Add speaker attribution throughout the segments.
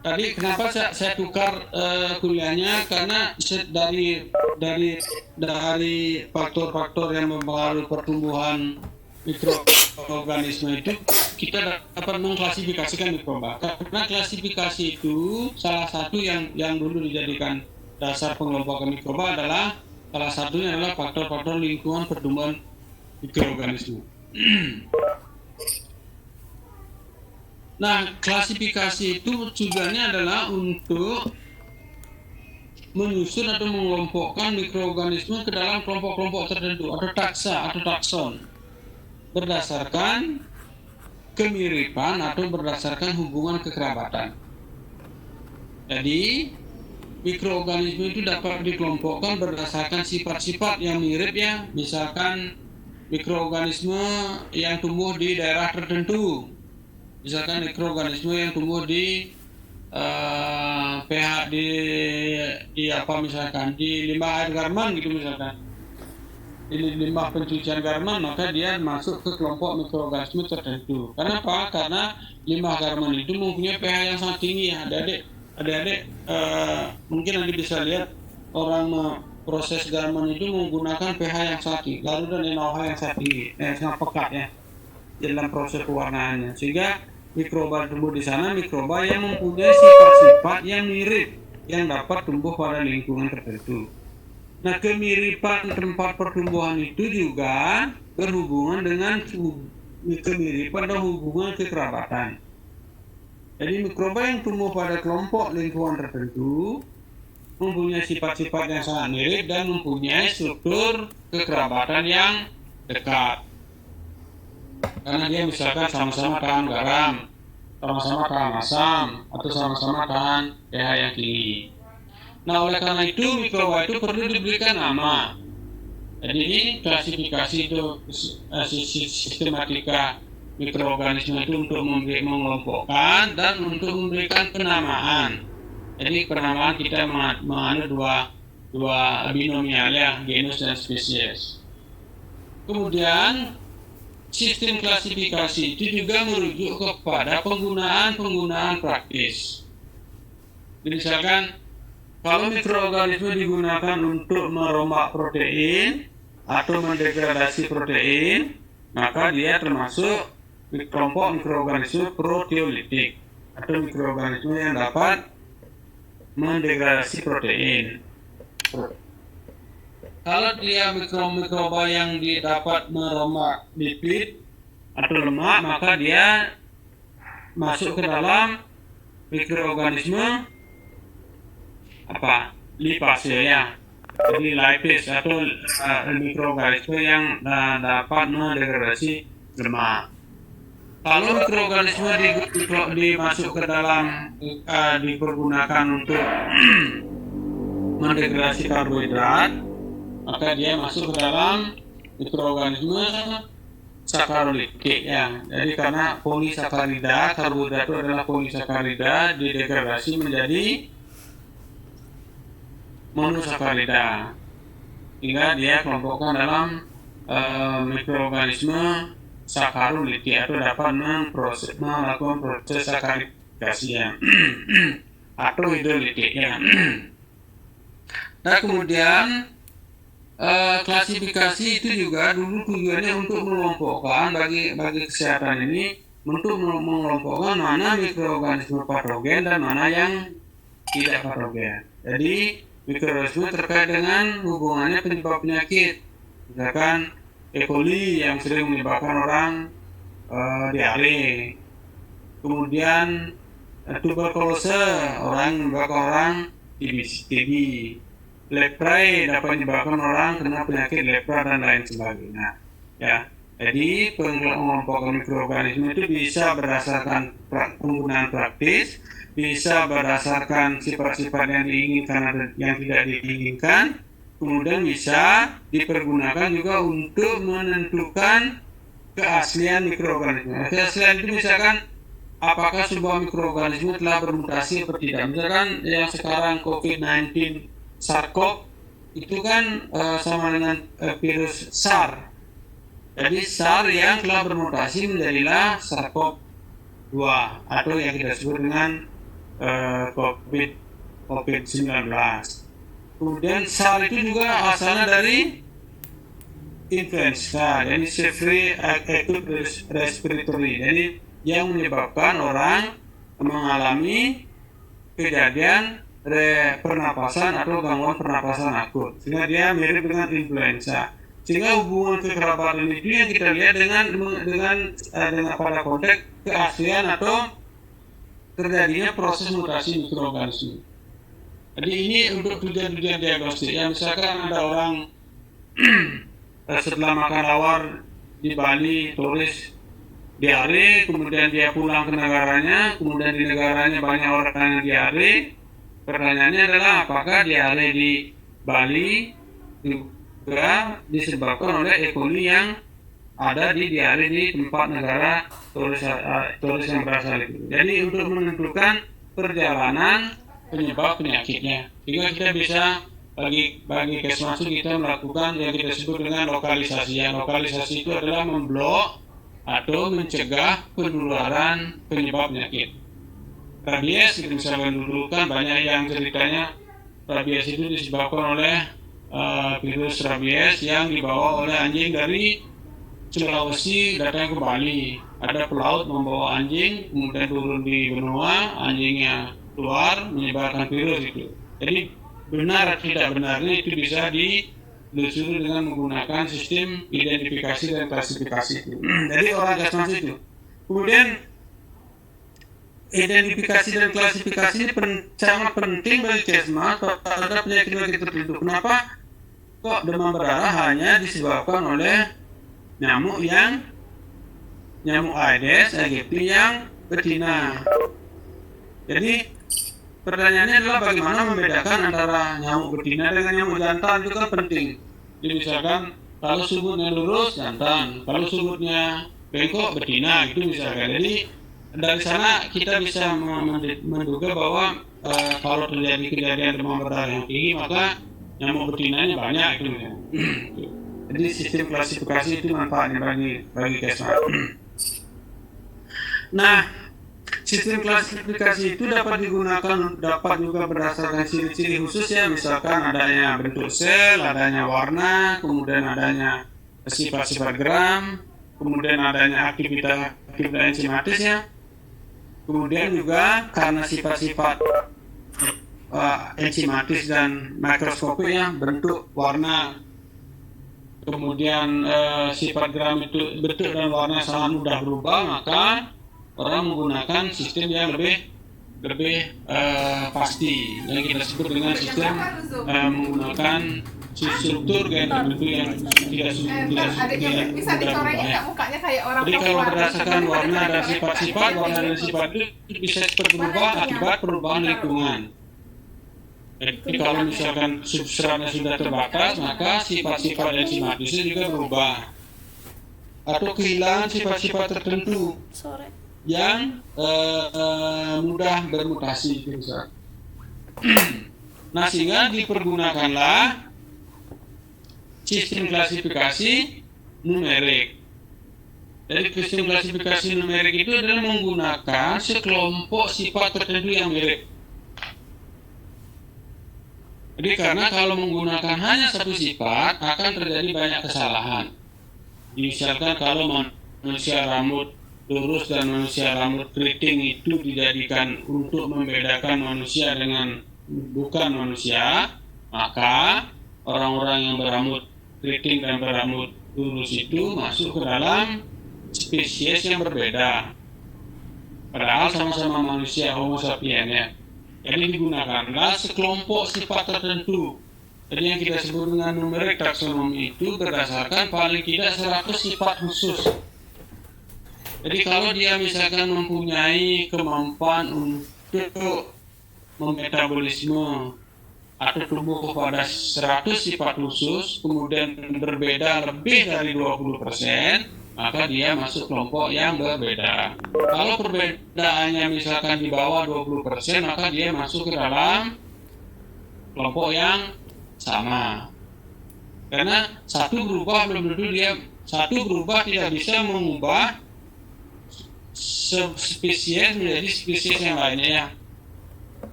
Speaker 1: Tadi kenapa saya tukar kuliahnya karena dari faktor-faktor yang mempengaruhi pertumbuhan mikroorganisme itu kita dapat mengklasifikasikan mikroba. Karena klasifikasi itu salah satu yang dulu dijadikan dasar pengelompokan mikroba adalah salah satunya adalah faktor-faktor lingkungan pertumbuhan mikroorganisme. Nah, klasifikasi itu tujuannya adalah untuk menyusun atau mengelompokkan mikroorganisme ke dalam kelompok-kelompok tertentu atau taksa atau takson berdasarkan kemiripan atau berdasarkan hubungan kekerabatan. Jadi, mikroorganisme itu dapat dikelompokkan berdasarkan sifat-sifat yang mirip ya, misalkan mikroorganisme yang tumbuh di daerah tertentu. Misalkan mikroorganisme yang tumbuh di pH di apa misalkan di limbah air Garman gitu misalkan di limbah pencucian Garman, maka dia masuk ke kelompok mikroorganisme tertentu. Kenapa? Karena limbah Garman itu mempunyai pH yang sangat tinggi. Adik-adik mungkin nanti bisa lihat orang proses Garman itu menggunakan pH yang sangat tinggi, lalu dan NaOH yang sangat tinggi, sangat pekat ya dalam proses pewarnaannya, sehingga mikroba tumbuh di sana mikroba yang mempunyai sifat-sifat yang mirip yang dapat tumbuh pada lingkungan tertentu. Nah, kemiripan tempat pertumbuhan itu juga berhubungan dengan kemiripan dan hubungan kekerabatan. Jadi mikroba yang tumbuh pada kelompok lingkungan tertentu mempunyai sifat-sifat yang sangat mirip dan mempunyai struktur kekerabatan yang dekat. Karena dia misalkan sama-sama tahan garam, sama-sama tahan asam, atau sama-sama tahan pH yang tinggi. Nah, oleh karena itu mikroba itu perlu diberikan nama. Jadi ini klasifikasi itu sistematika mikroorganisme itu untuk mengelompokkan dan untuk memberikan penamaan. Jadi penamaan kita mengandung dua binomial ya, genus dan spesies. Kemudian sistem klasifikasi itu juga merujuk kepada penggunaan praktis. Misalkan kalau mikroorganisme digunakan untuk merombak protein atau mendegradasi protein, maka dia termasuk kelompok mikroorganisme proteolitik atau mikroorganisme yang dapat mendegradasi protein. Kalau dia mikroba yang dapat merombak lipid atau lemak, maka dia masuk ke dalam mikroorganisme lipase ya. Jadi lipase atau mikroorganisme yang dapat mendegradasi lemak. Kalau mikroorganisme dimasuk ke dalam dipergunakan untuk mendegradasi karbohidrat, maka dia masuk ke dalam mikroorganisme sakarolitik ya. Jadi karena polisakarida, karbohidrat itu adalah polisakarida, didegradasi menjadi monosakarida, hingga dia kelompokkan dalam mikroorganisme sakarolitik atau dapat melakukan proses sakaridasi ya atau hidrolitik ya. Nah, kemudian klasifikasi itu juga dulu tujuannya untuk mengelompokkan bagi kesehatan ini, untuk mengelompokkan mana mikroorganisme patogen dan mana yang tidak patogen. Jadi mikroorganisme terkait dengan hubungannya penyebab penyakit, misalkan E. coli yang sering menyebabkan orang diare, kemudian tuberkulose orang menyebabkan orang TB, lepra dapat menyebabkan orang kena penyakit lepra dan lain sebagainya ya. Jadi pengelompokan mikroorganisme itu bisa berdasarkan penggunaan praktis, bisa berdasarkan sifat-sifat yang diinginkan atau yang tidak diinginkan, kemudian bisa dipergunakan juga untuk menentukan keaslian mikroorganisme. Keaslian itu misalkan apakah sebuah mikroorganisme telah bermutasi atau tidak. Misalkan yang sekarang COVID-19 SARS-CoV itu kan sama dengan virus SARS. Jadi SARS yang telah bermutasi menjadilah SARS-CoV. atau yang kita sebut dengan COVID-19. Kemudian SARS itu juga asalnya dari influenza, jadi severe acute respiratory, jadi yang menyebabkan orang mengalami kejadian pernapasan atau gangguan pernapasan akut, sehingga dia mirip dengan influenza. Sehingga hubungan kekerabatan itu yang kita lihat dengan pada konteks keaslian atau terjadinya proses mutasi mikroorganisme. Jadi ini untuk tujuan-tujuan diagnostik. Ya, misalkan ada orang setelah makan lawar di Bali turis diare, kemudian dia pulang ke negaranya, kemudian di negaranya banyak orang yang diare. Pertanyaannya adalah apakah diare di Bali juga disebabkan oleh E. coli yang ada di diare di tempat negara turis yang berasal itu. Jadi untuk menentukan perjalanan penyebab penyakitnya, sehingga kita bisa bagi case masuk kita melakukan yang kita sebut dengan lokalisasi. Yang lokalisasi itu adalah memblok atau mencegah penularan penyebab penyakit. Rabies, kita misalkan dulu kan banyak yang ceritanya rabies itu disebabkan oleh virus rabies yang dibawa oleh anjing dari Sulawesi datang ke Bali. Ada pelaut membawa anjing, kemudian turun di benua, anjingnya keluar menyebarkan virus itu. Jadi benar atau tidak benarnya itu bisa ditelusuri dengan menggunakan sistem identifikasi dan klasifikasi itu. Jadi orang gasmas itu. Kemudian identifikasi dan klasifikasi ini sangat penting bagi Kesmas terhadap penyakit-penyakit tertentu. Kenapa kok demam berdarah hanya disebabkan oleh nyamuk Aedes aegypti yang betina? Jadi pertanyaannya adalah bagaimana membedakan antara nyamuk betina dengan nyamuk jantan, itu kan penting. Jadi misalkan kalau sumutnya lurus jantan, kalau sumutnya bengkok betina, itu misalkan. Jadi dari sana kita bisa menduga bahwa kalau terjadi kejadian demam berdarah yang tinggi, maka nyamuk betinanya banyak itu. Jadi sistem klasifikasi itu manfaatnya bagi Kesmas. Nah, sistem klasifikasi itu dapat juga berdasarkan ciri-ciri khusus ya, misalkan adanya bentuk sel, adanya warna, kemudian adanya sifat-sifat geram, kemudian adanya aktivitas enzimatis ya, kemudian juga karena sifat-sifat enzimatis dan mikroskopik ya, bentuk, warna, kemudian sifat geram itu bentuk dan warna sangat mudah berubah, maka orang menggunakan sistem yang lebih pasti, yang kita sebut dengan sistem menggunakan struktur gen tertentu yang tidak
Speaker 2: bisa dicorengin nggak mukanya kayak orang.
Speaker 1: Jadi kalau berdasarkan warna dan sifat-sifat, itu bisa cepat berubah akibat perubahan lingkungan. Jadi kalau misalkan substratnya sudah terbatas, maka sifat-sifat enzimatisnya juga berubah atau kehilangan sifat-sifat tertentu yang mudah bermutasi itu. Nah, sehingga dipergunakanlah sistem klasifikasi numerik. Jadi sistem klasifikasi numerik itu adalah menggunakan sekelompok sifat tertentu yang mirip. Jadi karena kalau menggunakan hanya satu sifat akan terjadi banyak kesalahan. Misalkan kalau manusia rambut lurus dan manusia rambut keriting itu dijadikan untuk membedakan manusia dengan bukan manusia, maka orang-orang yang berambut keriting dan berambut lurus itu masuk ke dalam spesies yang berbeda. Padahal sama-sama manusia, Homo sapiens ya. Jadi digunakanlah sekelompok sifat tertentu. Jadi yang kita sebut dengan numerik taksonomi itu berdasarkan paling tidak 100 sifat khusus. Jadi kalau dia misalkan mempunyai kemampuan untuk memetabolisme atau tumbuh kepada 100 sifat khusus, kemudian berbeda lebih dari 20%, maka dia masuk kelompok yang berbeda. Kalau perbedaannya misalkan di bawah 20%, maka dia masuk ke dalam kelompok yang sama. Karena satu berubah belum tentu satu berubah tidak bisa mengubah spesies menjadi spesies yang lainnya ya.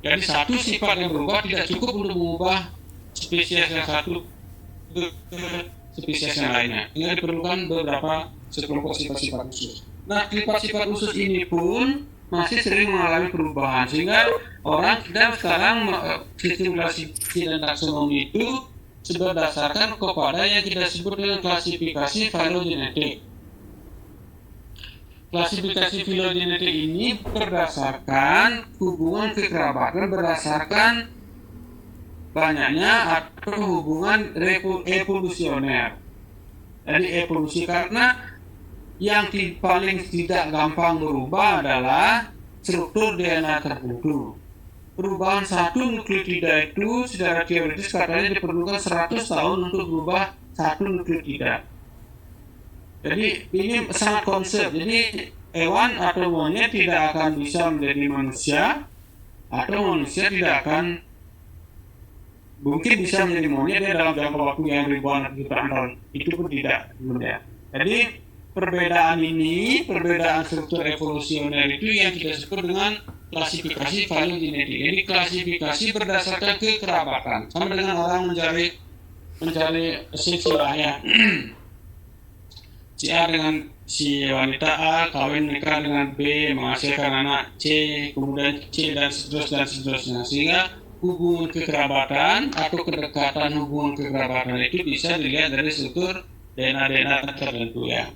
Speaker 1: Jadi satu sifat yang berubah tidak cukup untuk mengubah spesies yang satu ke spesies yang lainnya. Ini diperlukan beberapa sekelompok sifat-sifat khusus. Nah, sifat-sifat khusus ini pun masih sering mengalami perubahan, sehingga orang kita sekarang sistem klasifikasi dan taksonomi itu berdasarkan kepada yang kita sebut dengan klasifikasi filogenetik. Klasifikasi filogenetik ini berdasarkan hubungan kekerabatan berdasarkan banyaknya atau hubungan evolusioner. Jadi evolusi, karena yang paling tidak gampang berubah adalah struktur DNA tertentu. Perubahan satu nukleotida itu secara teoritis katanya diperlukan 100 tahun untuk berubah satu nukleotida. Jadi ini sangat konsep. Jadi hewan atau monyet tidak akan bisa menjadi manusia, atau manusia tidak akan mungkin bisa menjadi monyet dalam jangka waktu yang ribuan jutaan tahun. Itu pun tidak mudah. Jadi perbedaan struktur evolusioner itu yang kita sebut dengan klasifikasi filogenetik. Jadi klasifikasi berdasarkan kekerabatan, sama dengan orang mencari silsilah ya. Si A dengan si wanita A kawin nikah dengan B, menghasilkan anak C, kemudian C dan seterusnya. Sehingga hubungan kekerabatan atau kedekatan hubungan kekerabatan itu bisa dilihat dari struktur DNA tertentu ya.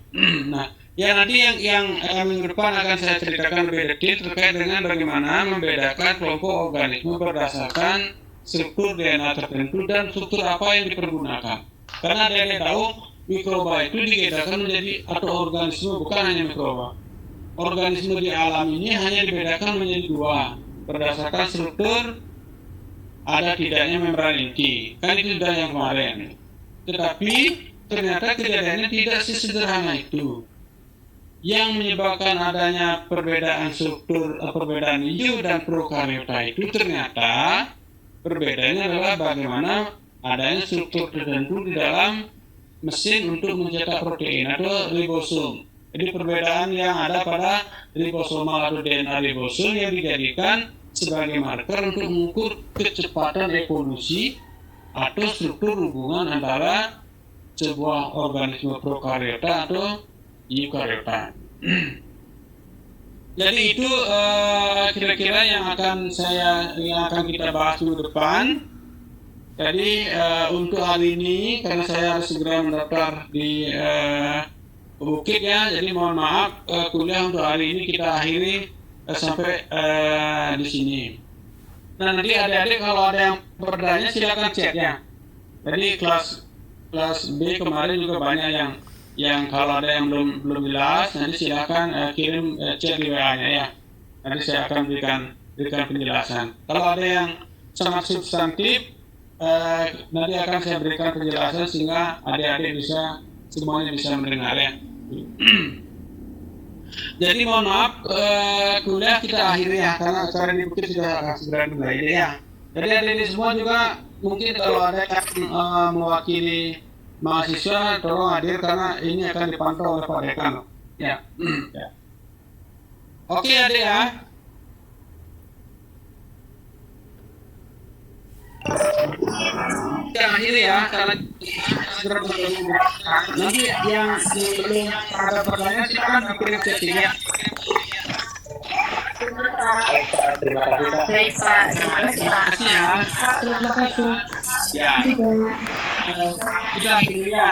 Speaker 1: Nah, ya nanti yang minggu depan akan saya ceritakan lebih detail terkait dengan bagaimana membedakan kelompok organisme berdasarkan struktur DNA tertentu dan struktur apa yang dipergunakan. Karena Dede tahu mikroba itu dibedakan menjadi, atau organisme bukan hanya mikroba. Organisme di alam ini hanya dibedakan menjadi dua berdasarkan struktur ada tidaknya membran inti. Kan itu sudah yang kemarin. Tetapi ternyata kejadiannya tidak sesederhana itu. Yang menyebabkan adanya perbedaan struktur, perbedaan hijau dan prokariota itu ternyata perbedaannya adalah bagaimana adanya struktur tertentu di dalam mesin untuk mencetak protein atau ribosom. Jadi perbedaan yang ada pada ribosomal atau DNA ribosom yang dijadikan sebagai marker untuk mengukur kecepatan evolusi atau struktur hubungan antara sebuah organisme prokariota atau eukariota. Jadi itu kira-kira yang akan kita bahas minggu depan. Jadi untuk hari ini karena saya harus segera mendaftar di Bukit ya, jadi mohon maaf kuliah untuk hari ini kita akhiri sampai di sini. Nah nanti adik-adik kalau ada yang bertanya silakan chat ya. Jadi kelas B kemarin juga banyak yang kalau ada yang belum jelas nanti silakan kirim chat di WA-nya ya. Nanti saya akan berikan penjelasan. Kalau ada yang sangat substantif nanti akan saya berikan penjelasan sehingga adik-adik semuanya bisa mendengar ya. Jadi mohon maaf kuliah kita akhiri ya karena acara di Bukit sudah akan segera dimulai ya. Jadi adik-adik semua juga mungkin kalau ada yang mewakili mahasiswa tolong hadir karena ini akan dipantau oleh Pak Dekan ya. Oke adik ya. Yang akhir ya karena nanti yang belum ada pertanyaan silakan kirim chatnya. Terima kasih Pak. Baik Pak. Terima kasih ya. Terima kasih. Ya. Kita akhiri ya.